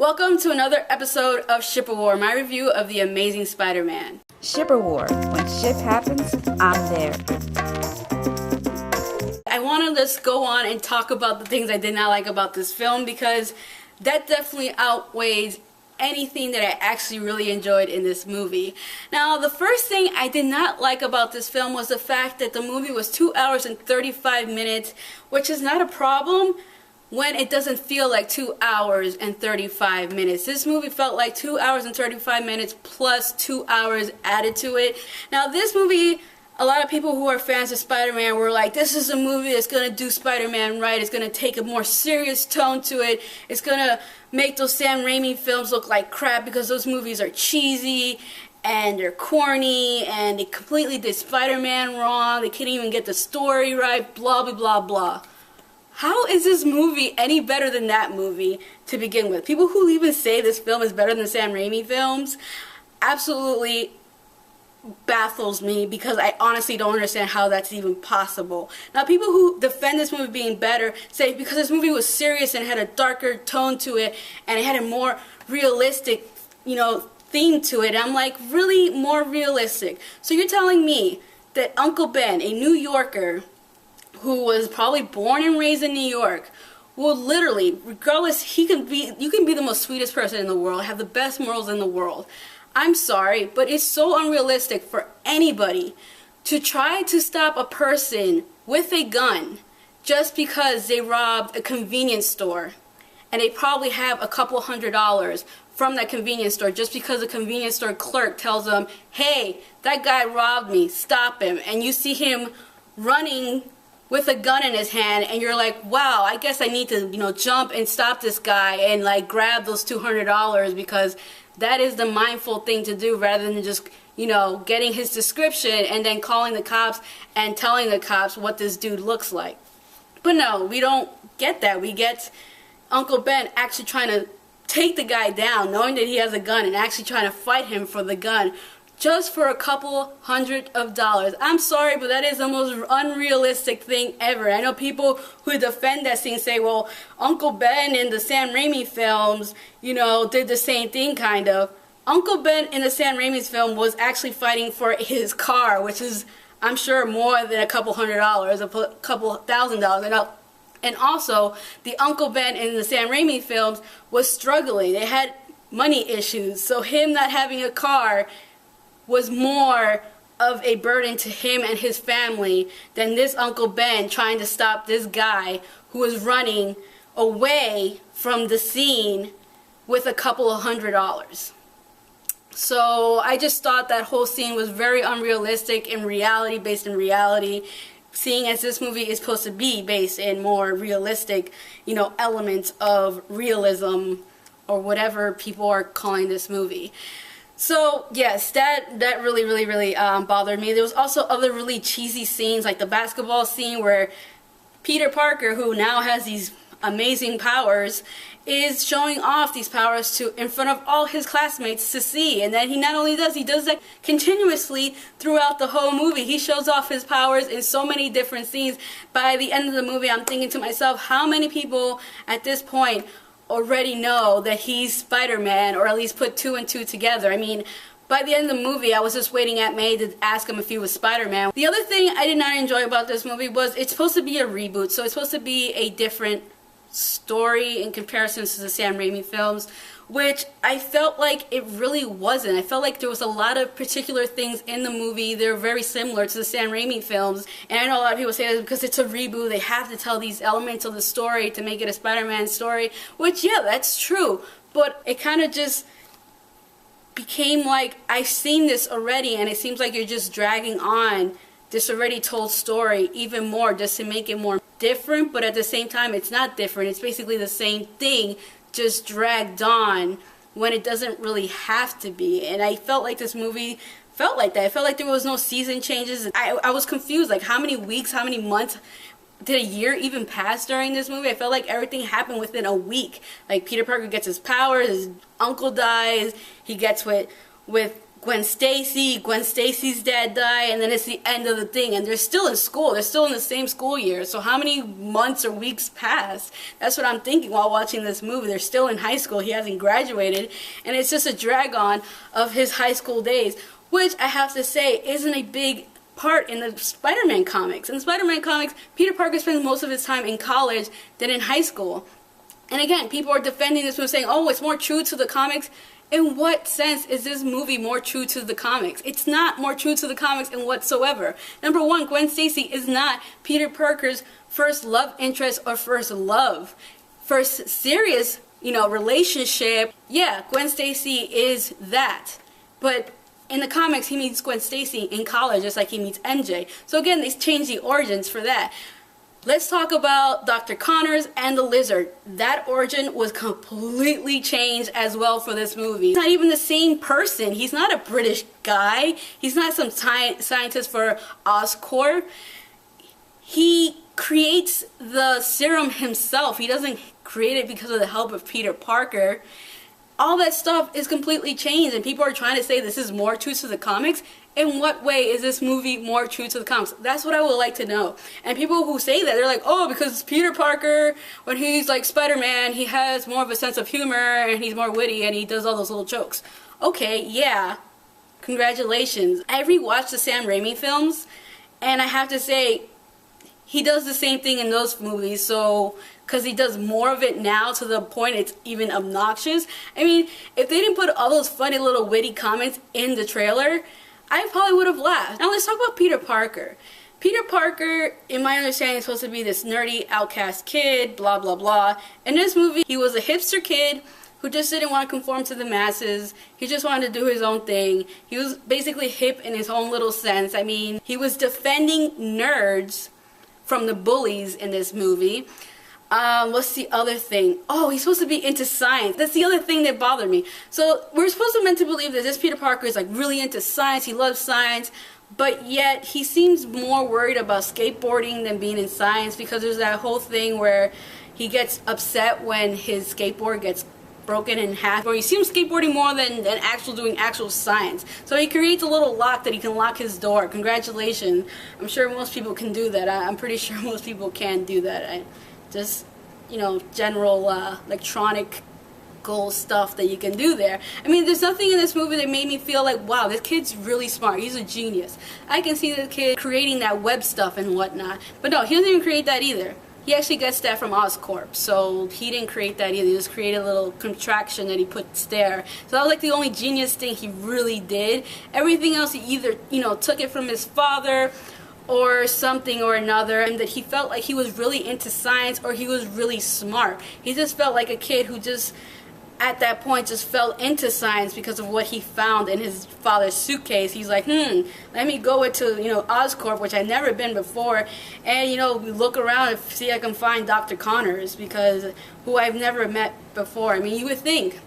Welcome to another episode of Ship War, my review of The Amazing Spider-Man. Shipper War. When ship happens, I'm there. I want to just go on and talk about the things I did not like about this film because that definitely outweighs anything that I actually really enjoyed in this movie. Now, the first thing I did not like about this film was the fact that the movie was 2 hours and 35 minutes, which is not a problem when it doesn't feel like 2 hours and 35 minutes. This movie felt like 2 hours and 35 minutes plus 2 hours added to it. Now, this movie, a lot of people who are fans of Spider-Man were like, this is a movie that's going to do Spider-Man right. It's going to take a more serious tone to it. It's going to make those Sam Raimi films look like crap because those movies are cheesy and they're corny and they completely did Spider-Man wrong. They couldn't even get the story right, blah, blah, blah, blah. How is this movie any better than that movie to begin with? People who even say this film is better than Sam Raimi films absolutely baffles me because I honestly don't understand how that's even possible. Now, people who defend this movie being better say because this movie was serious and had a darker tone to it and it had a more realistic, theme to it. I'm like, really more realistic? So you're telling me that Uncle Ben, a New Yorker who was probably born and raised in New York, will literally, regardless, you can be the most sweetest person in the world, have the best morals in the world. I'm sorry, but it's so unrealistic for anybody to try to stop a person with a gun just because they robbed a convenience store. And they probably have a couple $100 from that convenience store just because the convenience store clerk tells them, hey, that guy robbed me, stop him. And you see him running with a gun in his hand and you're like, wow, I guess I need to, jump and stop this guy and grab those $200 because that is the mindful thing to do rather than just, getting his description and then calling the cops and telling the cops what this dude looks like. But no, we don't get that. We get Uncle Ben actually trying to take the guy down, knowing that he has a gun and actually trying to fight him for the gun just for a couple $100. I'm sorry, but that is the most unrealistic thing ever. I know people who defend that scene say, well, Uncle Ben in the Sam Raimi films, did the same thing kind of. Uncle Ben in the Sam Raimi's film was actually fighting for his car, which is, I'm sure, more than a couple $100, a couple $1,000. And also, the Uncle Ben in the Sam Raimi films was struggling. They had money issues, so him not having a car was more of a burden to him and his family than this Uncle Ben trying to stop this guy who was running away from the scene with a couple of $100. So I just thought that whole scene was very unrealistic in reality, based in reality, seeing as this movie is supposed to be based in more realistic, elements of realism or whatever people are calling this movie. So, yes, that really, really, really bothered me. There was also other really cheesy scenes, like the basketball scene where Peter Parker, who now has these amazing powers, is showing off these powers in front of all his classmates to see. And then he not only does, he does that continuously throughout the whole movie. He shows off his powers in so many different scenes. By the end of the movie, I'm thinking to myself, how many people at this point already know that he's Spider-Man, or at least put two and two together? I mean, by the end of the movie, I was just waiting at May to ask him if he was Spider-Man. The other thing I did not enjoy about this movie was it's supposed to be a reboot, so it's supposed to be a different story in comparison to the Sam Raimi films, which I felt like it really wasn't. I felt like there was a lot of particular things in the movie. They're very similar to the Sam Raimi films, and I know a lot of people say that because it's a reboot, they have to tell these elements of the story to make it a Spider-Man story, which, yeah, that's true, but it kind of just became like, I've seen this already, and it seems like you're just dragging on this already told story even more just to make it more different, but at the same time, it's not different. It's basically the same thing, just dragged on when it doesn't really have to be. And I felt like this movie felt like that. I felt like there was no season changes. I was confused, like how many weeks, how many months did a year even pass during this movie? I felt like everything happened within a week. Like Peter Parker gets his powers, his uncle dies, he gets with Gwen Stacy's dad died, and then it's the end of the thing, and they're still in school. They're still in the same school year. So how many months or weeks pass? That's what I'm thinking while watching this movie. They're still in high school. He hasn't graduated, and it's just a drag on of his high school days, which I have to say isn't a big part in the Spider-Man comics. In the Spider-Man comics, Peter Parker spends most of his time in college than in high school. And again, people are defending this one, saying, oh, it's more true to the comics. In what sense is this movie more true to the comics? It's not more true to the comics in whatsoever. Number one, Gwen Stacy is not Peter Parker's first love interest or first love. First serious, relationship. Yeah, Gwen Stacy is that. But in the comics, he meets Gwen Stacy in college just like he meets MJ. So again, they changed the origins for that. Let's talk about Dr. Connors and the Lizard. That origin was completely changed as well for this movie. He's not even the same person. He's not a British guy. He's not some scientist for Oscorp. He creates the serum himself. He doesn't create it because of the help of Peter Parker. All that stuff is completely changed, and people are trying to say this is more true to the comics. In what way is this movie more true to the comics? That's what I would like to know. And people who say that, they're like, oh, because Peter Parker, when he's like Spider-Man, he has more of a sense of humor, and he's more witty, and he does all those little jokes. Okay, yeah, congratulations. I rewatched the Sam Raimi films, and I have to say, he does the same thing in those movies, so because he does more of it now to the point it's even obnoxious. I mean, if they didn't put all those funny little witty comments in the trailer, I probably would have laughed. Now let's talk about Peter Parker. Peter Parker, in my understanding, is supposed to be this nerdy outcast kid, blah blah blah. In this movie, he was a hipster kid who just didn't want to conform to the masses. He just wanted to do his own thing. He was basically hip in his own little sense. I mean, he was defending nerds from the bullies in this movie. What's the other thing? Oh, he's supposed to be into science. That's the other thing that bothered me. So we're supposed to meant to believe that this Peter Parker is like really into science. He loves science, but yet he seems more worried about skateboarding than being in science, because there's that whole thing where he gets upset when his skateboard gets broken in half, or you see him skateboarding more than doing actual science. So he creates a little lock that he can lock his door. Congratulations. I'm sure most people can do that. I'm pretty sure most people can do that. Just, general electronic goal stuff that you can do there. I mean, there's nothing in this movie that made me feel like, wow, this kid's really smart. He's a genius. I can see this kid creating that web stuff and whatnot. But no, he doesn't even create that either. He actually gets that from Oscorp, so he didn't create that either. He just created a little contraction that he puts there. So that was like the only genius thing he really did. Everything else, he either, took it from his father or something or another, and that he felt like he was really into science or he was really smart. He just felt like a kid who just, at that point, just fell into science because of what he found in his father's suitcase. He's like, let me go into, Oscorp, which I've never been before, and, look around and see if I can find Dr. Connors, because who I've never met before. I mean, you would think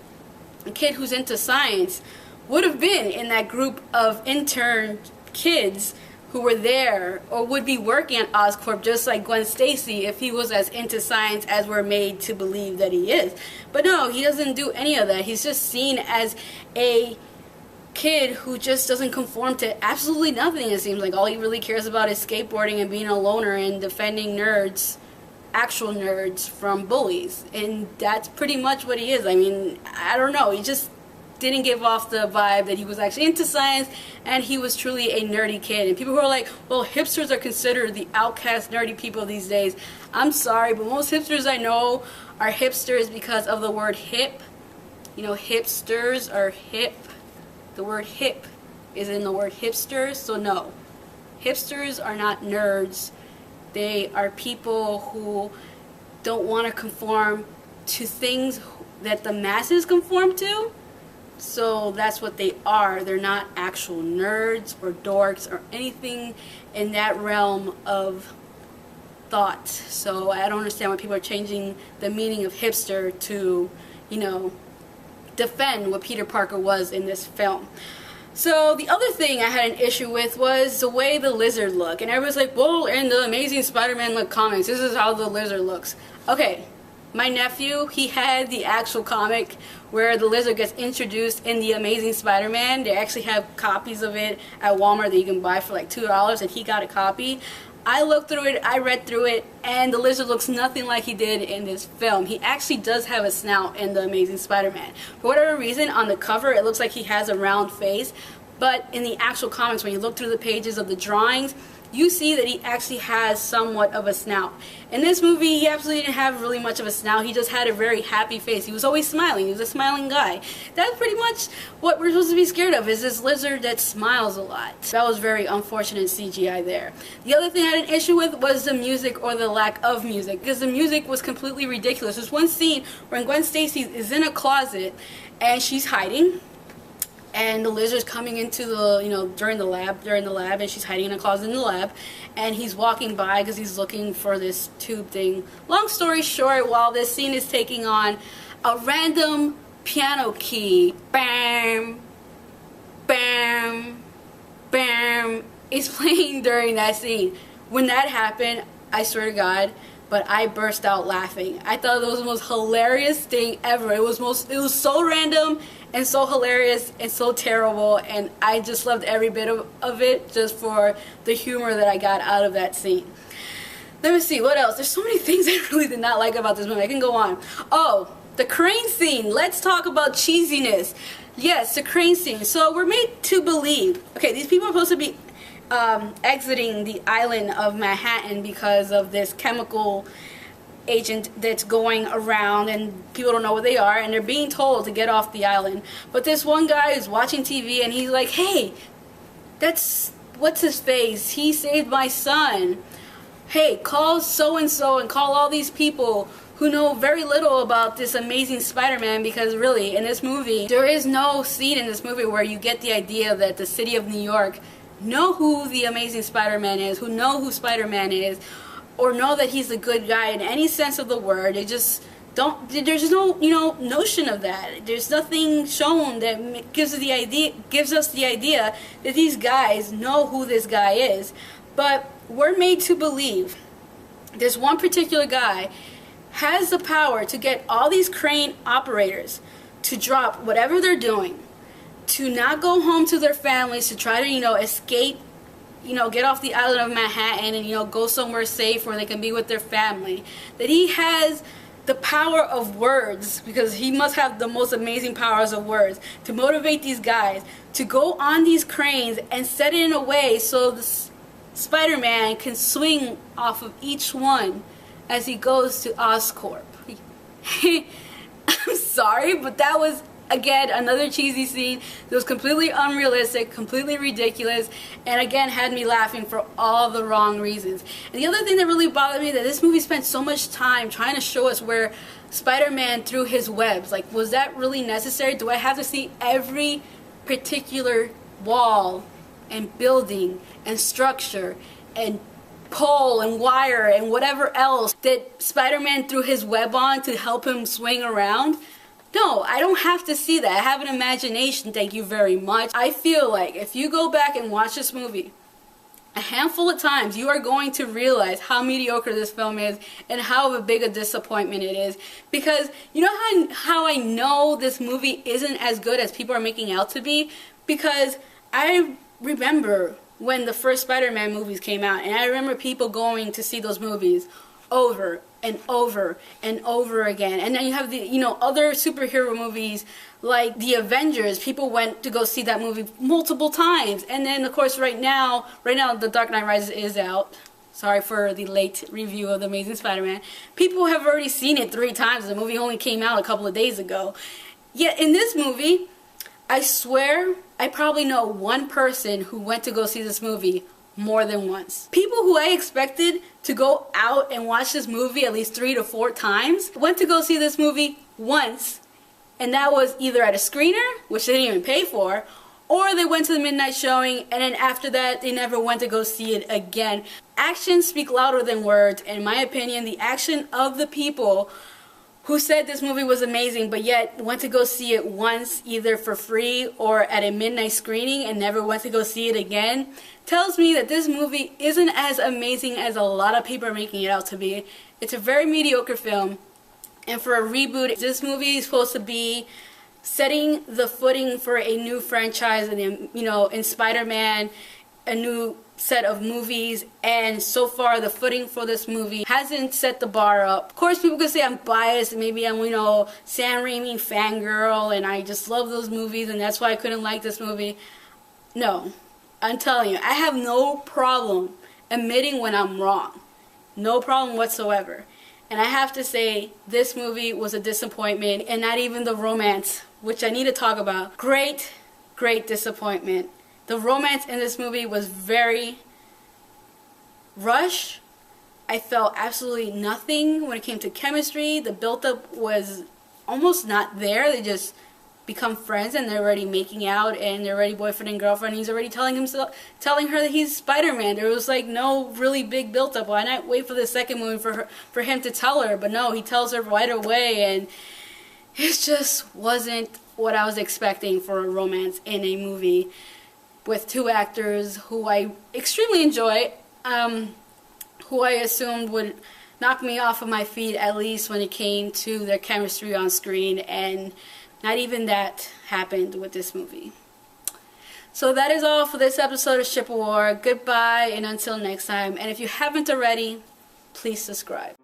a kid who's into science would have been in that group of intern kids who were there or would be working at Oscorp, just like Gwen Stacy, if he was as into science as we're made to believe that he is. But no, he doesn't do any of that. He's just seen as a kid who just doesn't conform to absolutely nothing, it seems like. All he really cares about is skateboarding and being a loner and defending nerds, actual nerds, from bullies. And that's pretty much what he is. I mean, I don't know. He just didn't give off the vibe that he was actually into science, and he was truly a nerdy kid. And people who are like, well, hipsters are considered the outcast nerdy people these days. I'm sorry, but most hipsters I know are hipsters because of the word hip. Hipsters are hip. The word hip is in the word hipsters, so no. Hipsters are not nerds. They are people who don't want to conform to things that the masses conform to. So that's what they are. They're not actual nerds or dorks or anything in that realm of thought. So I don't understand why people are changing the meaning of hipster to, defend what Peter Parker was in this film. So the other thing I had an issue with was the way the Lizard looked. And everyone's like, well, in the Amazing Spider-Man comics, this is how the Lizard looks. Okay, My nephew, he had the actual comic where the lizard gets introduced in The Amazing Spider-Man. They actually have copies of it at Walmart that you can buy for like $2, and he got a copy. I looked through it, I read through it, and the lizard looks nothing like he did in this film. He actually does have a snout in The Amazing Spider-Man. For whatever reason, on the cover, it looks like he has a round face, but in the actual comics, when you look through the pages of the drawings, you see that he actually has somewhat of a snout. In this movie, he absolutely didn't have really much of a snout. He just had a very happy face. He was always smiling. He was a smiling guy. That's pretty much what we're supposed to be scared of, is this lizard that smiles a lot. That was very unfortunate CGI there. The other thing I had an issue with was the music, or the lack of music, because the music was completely ridiculous. There's one scene where Gwen Stacy is in a closet and she's hiding, and the lizard's coming into the, during the lab, and she's hiding in a closet in the lab, and he's walking by because he's looking for this tube thing. Long story short, while this scene is taking on, a random piano key, bam, bam, bam, is playing during that scene. When that happened, I swear to God, but I burst out laughing. I thought it was the most hilarious thing ever. It was so random and so hilarious and so terrible, and I just loved every bit of it just for the humor that I got out of that scene. Let me see, what else? There's so many things I really did not like about this movie. I can go on. Oh, the crane scene. Let's talk about cheesiness. Yes, the crane scene. So we're made to believe, okay, these people are supposed to be exiting the island of Manhattan because of this chemical agent that's going around, and people don't know what they are, and they're being told to get off the island. But this one guy is watching TV, and he's like, hey, that's, what's his face? He saved my son. Hey, call so-and-so and call all these people who know very little about this Amazing Spider-Man, because really, in this movie, there is no scene in this movie where you get the idea that the city of New York know who the Amazing Spider-Man is, who know who Spider-Man is, or know that he's a good guy in any sense of the word. They just don't, there's no, notion of that. There's nothing shown that gives us the idea that these guys know who this guy is. But we're made to believe this one particular guy has the power to get all these crane operators to drop whatever they're doing, to not go home to their families, to try to, escape, get off the island of Manhattan and, go somewhere safe where they can be with their family. That he has the power of words, because he must have the most amazing powers of words, to motivate these guys to go on these cranes and set it in a way so the Spider-Man can swing off of each one as he goes to Oscorp. I'm sorry, but that was, again, another cheesy scene that was completely unrealistic, completely ridiculous, and again had me laughing for all the wrong reasons. And the other thing that really bothered me, that this movie spent so much time trying to show us where Spider-Man threw his webs. Like, was that really necessary? Do I have to see every particular wall and building and structure and pole and wire and whatever else that Spider-Man threw his web on to help him swing around? No, I don't have to see that. I have an imagination, thank you very much. I feel like if you go back and watch this movie a handful of times, you are going to realize how mediocre this film is and how big a disappointment it is. Because you know how I know this movie isn't as good as people are making out to be? Because I remember when the first Spider-Man movies came out, and I remember people going to see those movies over and over and over again. And then you have the, other superhero movies like the Avengers. People went to go see that movie multiple times. And then, of course, right now, The Dark Knight Rises is out. Sorry for the late review of The Amazing Spider-Man. People have already seen it 3 times. The movie only came out a couple of days ago. Yet in this movie, I swear I probably know one person who went to go see this movie more than once. People who I expected to go out and watch this movie at least 3 to 4 times went to go see this movie once, and that was either at a screener, which they didn't even pay for, or they went to the midnight showing, and then after that they never went to go see it again. Actions speak louder than words. In my opinion, the action of the people who said this movie was amazing but yet went to go see it once, either for free or at a midnight screening, and never went to go see it again, tells me that this movie isn't as amazing as a lot of people are making it out to be. It's a very mediocre film. And for a reboot, this movie is supposed to be setting the footing for a new franchise, and in Spider-Man, a new set of movies. And so far, the footing for this movie hasn't set the bar up. Of course, people could say I'm biased, maybe I'm Sam Raimi fangirl, and I just love those movies, and that's why I couldn't like this movie. No, I'm telling you, I have no problem admitting when I'm wrong. No problem whatsoever. And I have to say, this movie was a disappointment, and not even the romance, which I need to talk about. Great disappointment. The romance in this movie was very rushed. I felt absolutely nothing when it came to chemistry. The build-up was almost not there. They just become friends and they're already making out and they're already boyfriend and girlfriend. He's already telling her that he's Spider-Man. There was like no really big build-up. Why not wait for the second movie for him to tell her? But no, he tells her right away, and it just wasn't what I was expecting for a romance in a movie with two actors who I extremely enjoy, who I assumed would knock me off of my feet, at least when it came to their chemistry on screen, and not even that happened with this movie. So that is all for this episode of Ship War. Goodbye, and until next time. And if you haven't already, please subscribe.